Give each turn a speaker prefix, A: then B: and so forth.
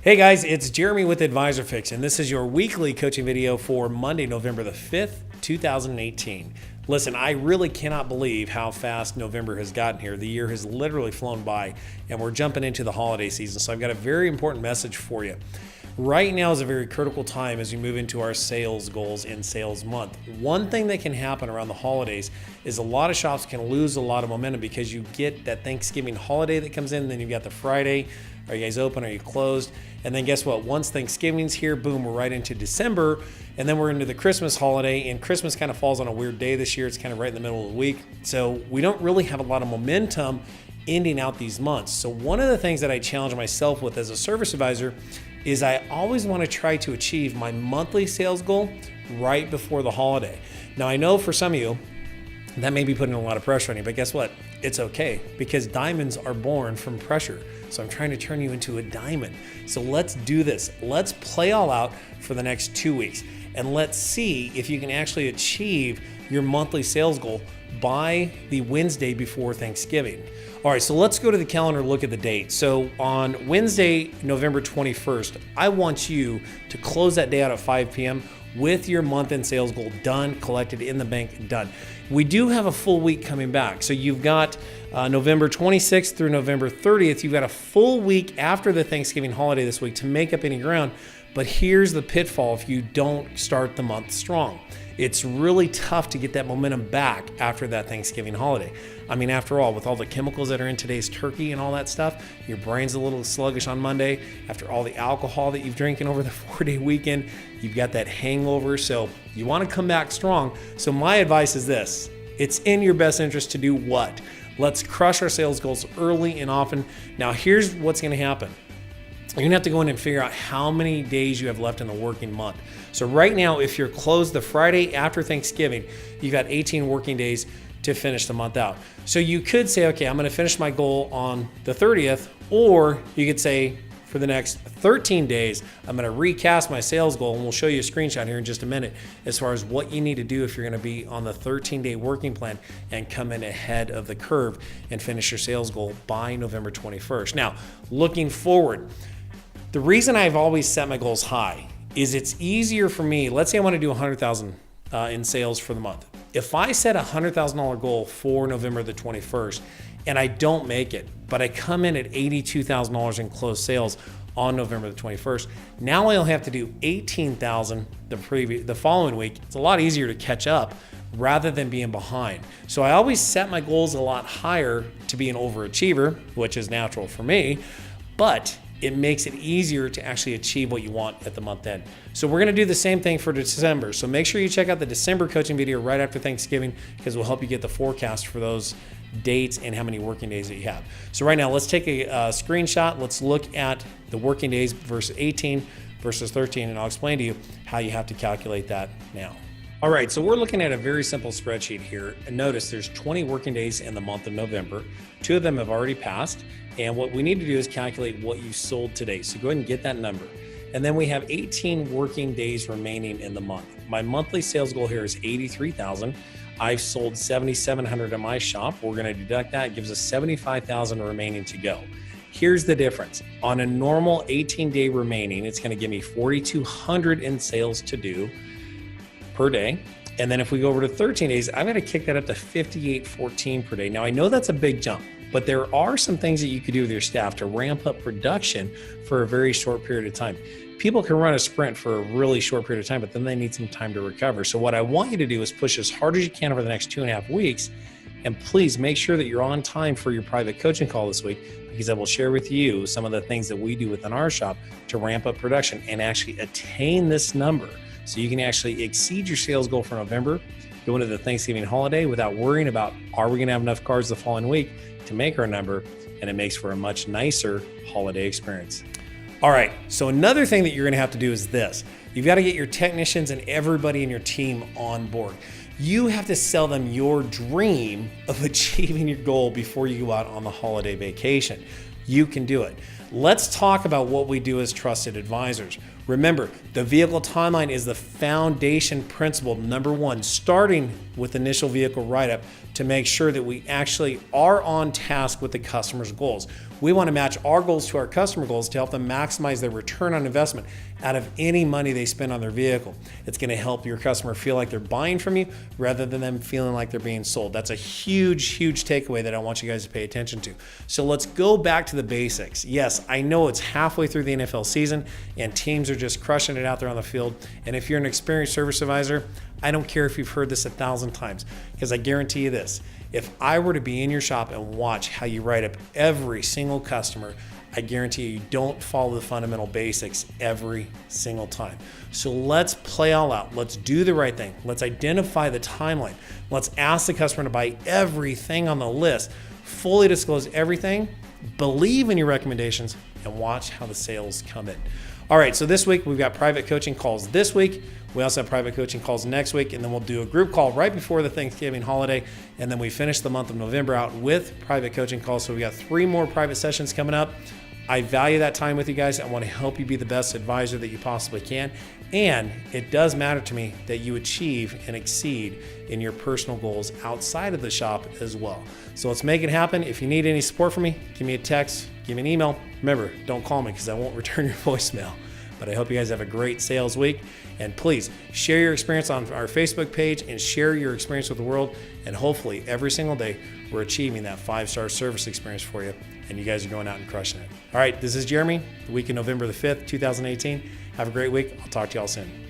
A: Hey guys, it's Jeremy with AdvisorFix, and this is your weekly coaching video for Monday, November the 5th, 2018. Listen, I really cannot believe how fast November has gotten here. The year has literally flown by, and we're jumping into the holiday season, so I've got a very important message for you. Right now is a very critical time as we move into our sales goals in sales month. One thing that can happen around the holidays is a lot of shops can lose a lot of momentum because you get that Thanksgiving holiday that comes in, then you've got the Friday. Are you guys open? Are you closed? And then guess what? Once Thanksgiving's here, boom, we're right into December, and then we're into the Christmas holiday, and Christmas kind of falls on a weird day this year. It's kind of right in the middle of the week. So we don't really have a lot of momentum ending out these months. So one of the things that I challenge myself with as a service advisor is I always want to try to achieve my monthly sales goal right before the holiday. Now I know for some of you, that may be putting a lot of pressure on you, but guess what? It's okay, because diamonds are born from pressure. So I'm trying to turn you into a diamond. So let's do this. Let's play all out for the next 2 weeks, and let's see if you can actually achieve your monthly sales goal by the Wednesday before Thanksgiving. All right, so let's go to the calendar and look at the date. So on Wednesday, November 21st, I want you to close that day out at 5 p.m. with your month-end sales goal done, collected in the bank, done. We do have a full week coming back. So you've got November 26th through November 30th. You've got a full week after the Thanksgiving holiday this week to make up any ground. But here's the pitfall if you don't start the month strong. It's really tough to get that momentum back after that Thanksgiving holiday. I mean, after all, with all the chemicals that are in today's turkey and all that stuff, your brain's a little sluggish on Monday. After all the alcohol that you've drinking over the 4-day weekend, you've got that hangover. So you want to come back strong. So my advice is this. It's in your best interest to do what? Let's crush our sales goals early and often. Now, here's what's going to happen. You're gonna have to go in and figure out how many days you have left in the working month. So right now, if you're closed the Friday after Thanksgiving, you've got 18 working days to finish the month out. So you could say, okay, I'm gonna finish my goal on the 30th, or you could say, for the next 13 days, I'm gonna recast my sales goal, and we'll show you a screenshot here in just a minute as far as what you need to do if you're gonna be on the 13-day working plan and come in ahead of the curve and finish your sales goal by November 21st. Now, looking forward, the reason I've always set my goals high is it's easier for me. Let's say I want to do 100,000 in sales for the month. If I set a $100,000 goal for November the 21st and I don't make it, but I come in at $82,000 in closed sales on November the 21st, now I'll have to do $18,000 the following week. It's a lot easier to catch up rather than being behind. So I always set my goals a lot higher to be an overachiever, which is natural for me, but it makes it easier to actually achieve what you want at the month end. So we're gonna do the same thing for December. So make sure you check out the December coaching video right after Thanksgiving, because we'll help you get the forecast for those dates and how many working days that you have. So right now, let's take a screenshot. Let's look at the working days versus 18 versus 13, and I'll explain to you how you have to calculate that now. All right, so we're looking at a very simple spreadsheet here. And notice there's 20 working days in the month of November. 2 of them have already passed. And what we need to do is calculate what you sold today. So go ahead and get that number. And then we have 18 working days remaining in the month. My monthly sales goal here is 83,000. I've sold 7,700 at my shop. We're gonna deduct that. It gives us 75,000 remaining to go. Here's the difference. On a normal 18-day remaining, it's gonna give me 4,200 in sales to do per day. And then if we go over to 13 days, I've got to kick that up to 5,814 per day. Now I know that's a big jump, but there are some things that you could do with your staff to ramp up production for a very short period of time. People can run a sprint for a really short period of time, but then they need some time to recover. So what I want you to do is push as hard as you can over the next 2.5 weeks. And please make sure that you're on time for your private coaching call this week, because I will share with you some of the things that we do within our shop to ramp up production and actually attain this number. So you can actually exceed your sales goal for November, go into the Thanksgiving holiday without worrying about, are we gonna have enough cards the following week to make our number? And it makes for a much nicer holiday experience. All right, so another thing that you're gonna have to do is this. You've got to get your technicians and everybody in your team on board. You have to sell them your dream of achieving your goal before you go out on the holiday vacation. You can do it. Let's talk about what we do as trusted advisors. Remember, the vehicle timeline is the foundation principle, number one, starting with initial vehicle write-up to make sure that we actually are on task with the customer's goals. We want to match our goals to our customer goals to help them maximize their return on investment out of any money they spend on their vehicle. It's going to help your customer feel like they're buying from you rather than them feeling like they're being sold. That's a huge, huge takeaway that I want you guys to pay attention to. So let's go back to the basics. Yes, I know it's halfway through the NFL season and teams are just crushing it out there on the field. And if you're an experienced service advisor, I don't care if you've heard this 1,000 times, because I guarantee you this. If I were to be in your shop and watch how you write up every single customer, I guarantee you don't follow the fundamental basics every single time. So let's play all out. Let's do the right thing. Let's identify the timeline. Let's ask the customer to buy everything on the list, fully disclose everything, believe in your recommendations, and watch how the sales come in. All right, so this week we've got private coaching calls this week. We also have private coaching calls next week, and then we'll do a group call right before the Thanksgiving holiday, and then we finish the month of November out with private coaching calls. So we got 3 more private sessions coming up. I value that time with you guys. I want to help you be the best advisor that you possibly can, and it does matter to me that you achieve and exceed in your personal goals outside of the shop as well. So let's make it happen. If you need any support from me, give me a text, give me an email. Remember, don't call me because I won't return your voicemail. But I hope you guys have a great sales week. And please share your experience on our Facebook page and share your experience with the world. And hopefully every single day we're achieving that 5-star service experience for you. And you guys are going out and crushing it. All right, this is Jeremy, the week of November the 5th, 2018. Have a great week. I'll talk to y'all soon.